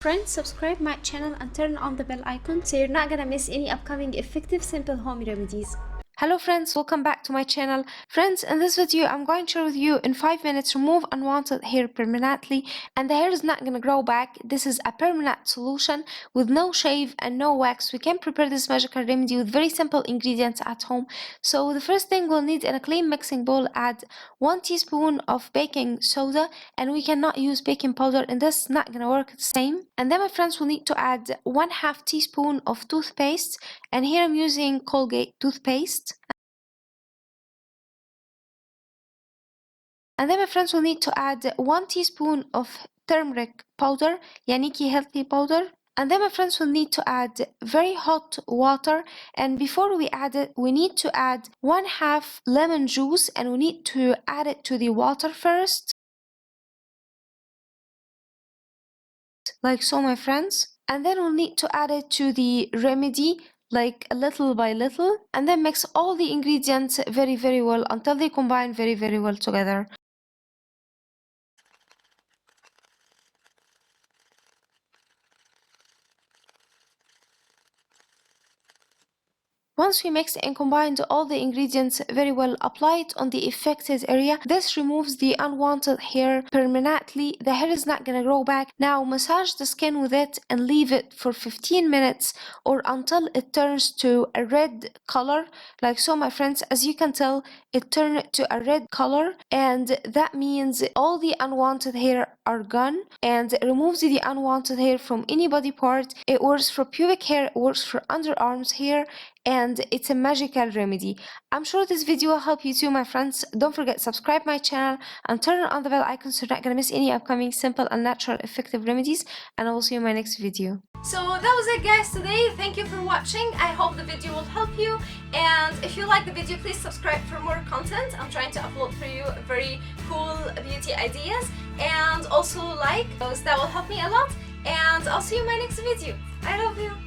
Friends, subscribe my channel and turn on the bell icon so you're not gonna miss any upcoming effective simple home remedies. Hello friends, welcome back to my channel. Friends, in this video I'm going to share with you in 5 minutes remove unwanted hair permanently, and the hair is not gonna grow back. This is a permanent solution with no shave and no wax. We can prepare this magical remedy with very simple ingredients at home. So the first thing we'll need, in a clean mixing bowl, add 1 teaspoon of baking soda, and we cannot use baking powder in this, it's not gonna work the same. And then my friends, will need to add 1/2 teaspoon of toothpaste, and here I'm using Colgate toothpaste. And then my friends, will need to add 1 teaspoon of turmeric powder, yani healthy powder. And then my friends, will need to add very hot water, and before we add it, we need to add 1/2 lemon juice, and we need to add it to the water first, like so my friends. And then we'll need to add it to the remedy, like little by little, and then mix all the ingredients very well until they combine very well together. Once we mix and combined all the ingredients very well, apply it on the affected area. This removes the unwanted hair permanently. The hair is not gonna grow back. Now massage the skin with it and leave it for 15 minutes or until it turns to a red color, like so my friends. As you can tell, it turned to a red color, and that means all the unwanted hair are gone, and it removes the unwanted hair from any body part. It works for pubic hair, it works for underarms hair, and it's a magical remedy. I'm sure this video will help you too, my friends. Don't forget, subscribe my channel and turn on the bell icon so you're not gonna miss any upcoming simple and natural effective remedies, and I will see you in my next video. So that was it guys today. Thank you for watching. I hope the video will help you, and if you like the video, please subscribe for more content. I'm trying to upload for you very cool beauty ideas, and also like those. That will help me a lot, and I'll see you in my next video. I love you.